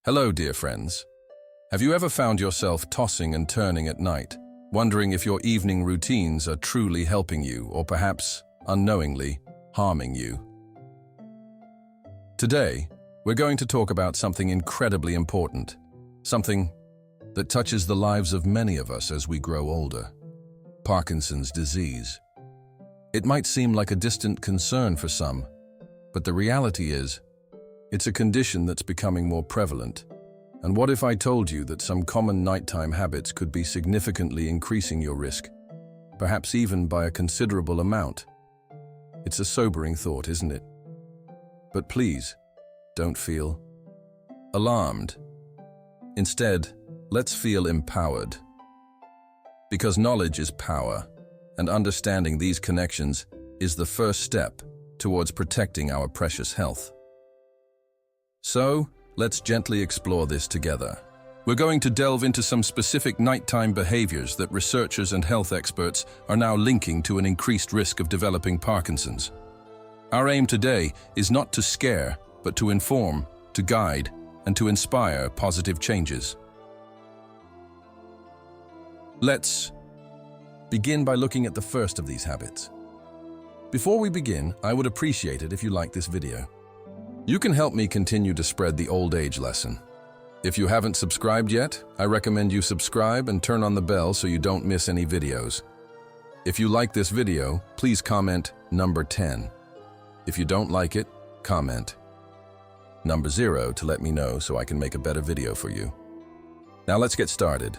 Hello, dear friends. Have you ever found yourself tossing and turning at night, wondering if your evening routines are truly helping you or perhaps, unknowingly, harming you? Today, we're going to talk about something incredibly important, something that touches the lives of many of us as we grow older: Parkinson's disease. It might seem like a distant concern for some, but the reality is, it's a condition that's becoming more prevalent. And what if I told you that some common nighttime habits could be significantly increasing your risk, perhaps even by a considerable amount? It's a sobering thought, isn't it? But please, don't feel alarmed. Instead, let's feel empowered. Because knowledge is power, and understanding these connections is the first step towards protecting our precious health. So, let's gently explore this together. We're going to delve into some specific nighttime behaviors that researchers and health experts are now linking to an increased risk of developing Parkinson's. Our aim today is not to scare, but to inform, to guide, and to inspire positive changes. Let's begin by looking at the first of these habits. Before we begin, I would appreciate it if you like this video. You can help me continue to spread the old age lesson. If you haven't subscribed yet, I recommend you subscribe and turn on the bell so you don't miss any videos. If you like this video, please comment number 10. If you don't like it, comment number 0 to let me know so I can make a better video for you. Now let's get started.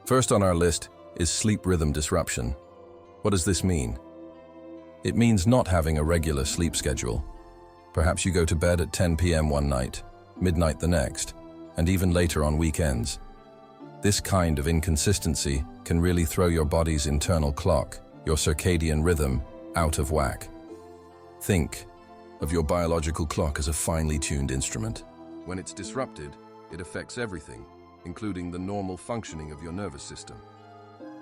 First on our list is sleep rhythm disruption. What does this mean? It means not having a regular sleep schedule. Perhaps you go to bed at 10 p.m. one night, midnight the next, and even later on weekends. This kind of inconsistency can really throw your body's internal clock, your circadian rhythm, out of whack. Think of your biological clock as a finely tuned instrument. When it's disrupted, it affects everything, including the normal functioning of your nervous system.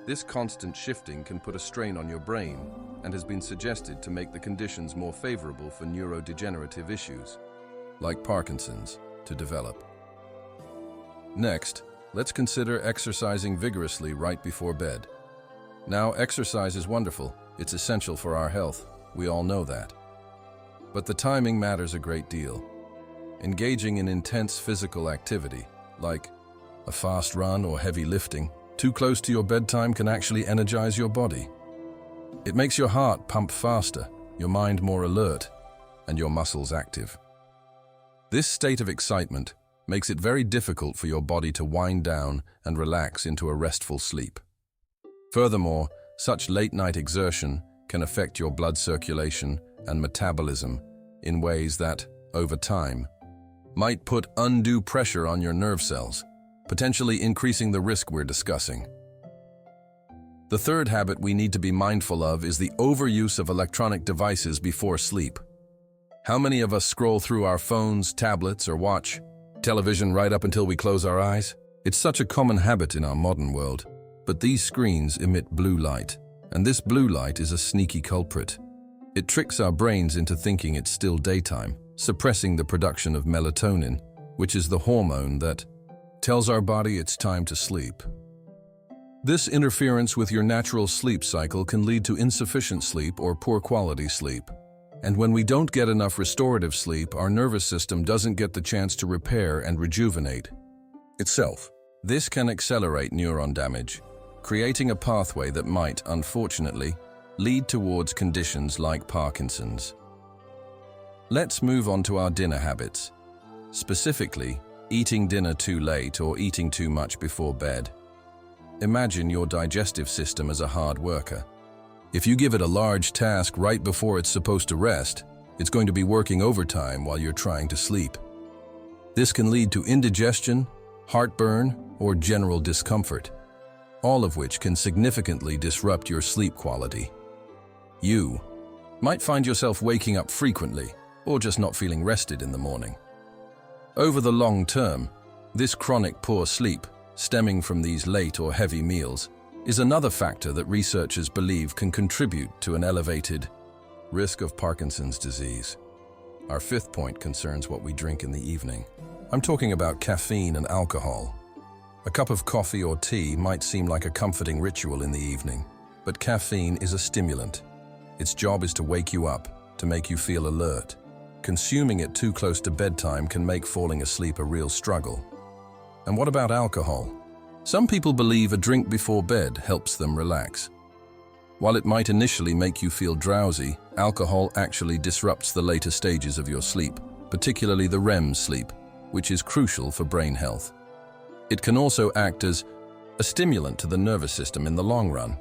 This constant shifting can put a strain on your brain and has been suggested to make the conditions more favorable for neurodegenerative issues, like Parkinson's, to develop. Next, let's consider exercising vigorously right before bed. Now, exercise is wonderful. It's essential for our health. We all know that. But the timing matters a great deal. Engaging in intense physical activity, like a fast run or heavy lifting, too close to your bedtime can actually energize your body. It makes your heart pump faster, your mind more alert, and your muscles active. This state of excitement makes it very difficult for your body to wind down and relax into a restful sleep. Furthermore, such late-night exertion can affect your blood circulation and metabolism in ways that, over time, might put undue pressure on your nerve cells, potentially increasing the risk we're discussing. The third habit we need to be mindful of is the overuse of electronic devices before sleep. How many of us scroll through our phones, tablets, or watch television right up until we close our eyes? It's such a common habit in our modern world, but these screens emit blue light, and this blue light is a sneaky culprit. It tricks our brains into thinking it's still daytime, suppressing the production of melatonin, which is the hormone that tells our body it's time to sleep. This interference with your natural sleep cycle can lead to insufficient sleep or poor quality sleep. And when we don't get enough restorative sleep, our nervous system doesn't get the chance to repair and rejuvenate itself. This can accelerate neuron damage, creating a pathway that might, unfortunately, lead towards conditions like Parkinson's. Let's move on to our dinner habits. Specifically, eating dinner too late or eating too much before bed. Imagine your digestive system as a hard worker. If you give it a large task right before it's supposed to rest, it's going to be working overtime while you're trying to sleep. This can lead to indigestion, heartburn, or general discomfort, all of which can significantly disrupt your sleep quality. You might find yourself waking up frequently or just not feeling rested in the morning. Over the long term, this chronic poor sleep, stemming from these late or heavy meals, is another factor that researchers believe can contribute to an elevated risk of Parkinson's disease. Our fifth point concerns what we drink in the evening. I'm talking about caffeine and alcohol. A cup of coffee or tea might seem like a comforting ritual in the evening, but caffeine is a stimulant. Its job is to wake you up, to make you feel alert. Consuming it too close to bedtime can make falling asleep a real struggle. And what about alcohol? Some people believe a drink before bed helps them relax. While it might initially make you feel drowsy, alcohol actually disrupts the later stages of your sleep, particularly the REM sleep, which is crucial for brain health. It can also act as a stimulant to the nervous system in the long run.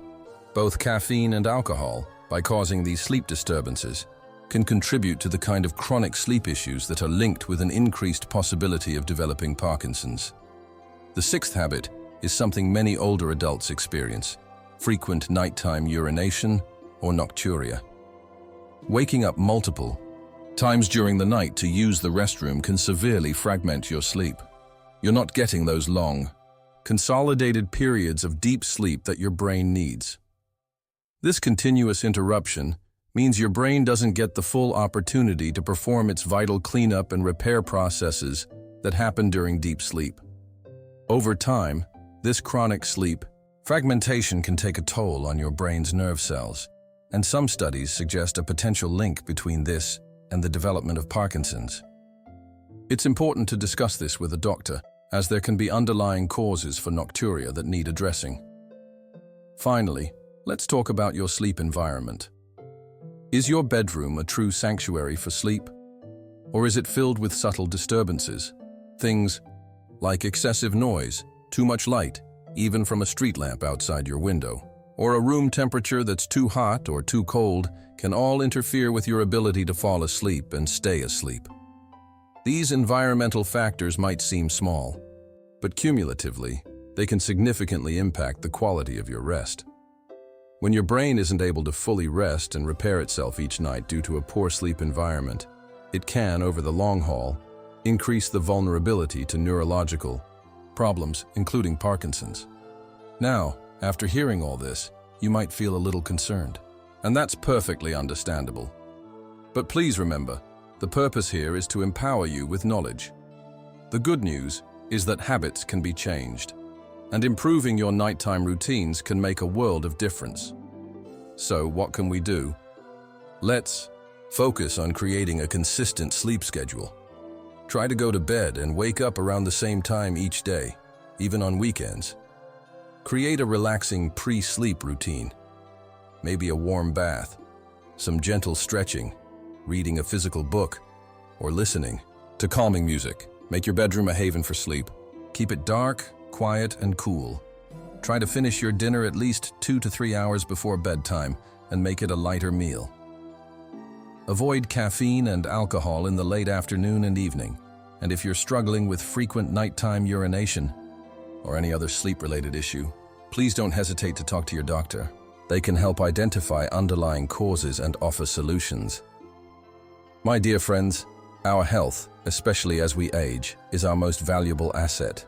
Both caffeine and alcohol, by causing these sleep disturbances, can contribute to the kind of chronic sleep issues that are linked with an increased possibility of developing Parkinson's. The sixth habit is something many older adults experience: frequent nighttime urination or nocturia. Waking up multiple times during the night to use the restroom can severely fragment your sleep. You're not getting those long, consolidated periods of deep sleep that your brain needs. This continuous interruption means your brain doesn't get the full opportunity to perform its vital cleanup and repair processes that happen during deep sleep. Over time, this chronic sleep fragmentation can take a toll on your brain's nerve cells, and some studies suggest a potential link between this and the development of Parkinson's. It's important to discuss this with a doctor, as there can be underlying causes for nocturia that need addressing. Finally, let's talk about your sleep environment. Is your bedroom a true sanctuary for sleep? Or is it filled with subtle disturbances? Things like excessive noise, too much light, even from a street lamp outside your window, or a room temperature that's too hot or too cold can all interfere with your ability to fall asleep and stay asleep. These environmental factors might seem small, but cumulatively, they can significantly impact the quality of your rest. When your brain isn't able to fully rest and repair itself each night due to a poor sleep environment, it can, over the long haul, increase the vulnerability to neurological problems, including Parkinson's. Now, after hearing all this, you might feel a little concerned, and that's perfectly understandable. But please remember, the purpose here is to empower you with knowledge. The good news is that habits can be changed, and improving your nighttime routines can make a world of difference. So, what can we do? Let's focus on creating a consistent sleep schedule. Try to go to bed and wake up around the same time each day, even on weekends. Create a relaxing pre-sleep routine. Maybe a warm bath, some gentle stretching, reading a physical book, or listening to calming music. Make your bedroom a haven for sleep. Keep it dark, quiet, and cool. Try to finish your dinner at least 2 to 3 hours before bedtime and make it a lighter meal. Avoid caffeine and alcohol in the late afternoon and evening. And if you're struggling with frequent nighttime urination or any other sleep-related issue, please don't hesitate to talk to your doctor. They can help identify underlying causes and offer solutions. My dear friends, our health, especially as we age, is our most valuable asset.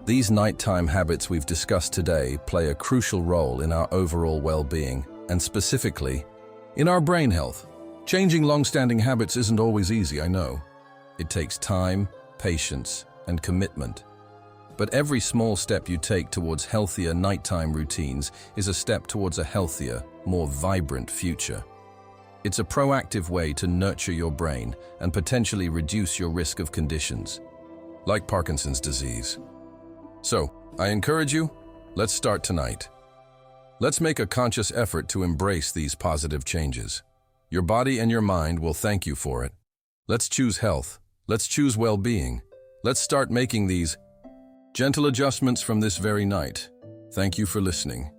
These nighttime habits we've discussed today play a crucial role in our overall well-being, and specifically, in our brain health. Changing long-standing habits isn't always easy, I know. It takes time, patience, and commitment. But every small step you take towards healthier nighttime routines is a step towards a healthier, more vibrant future. It's a proactive way to nurture your brain and potentially reduce your risk of conditions, like Parkinson's disease. So, I encourage you, let's start tonight. Let's make a conscious effort to embrace these positive changes. Your body and your mind will thank you for it. Let's choose health. Let's choose well-being. Let's start making these gentle adjustments from this very night. Thank you for listening.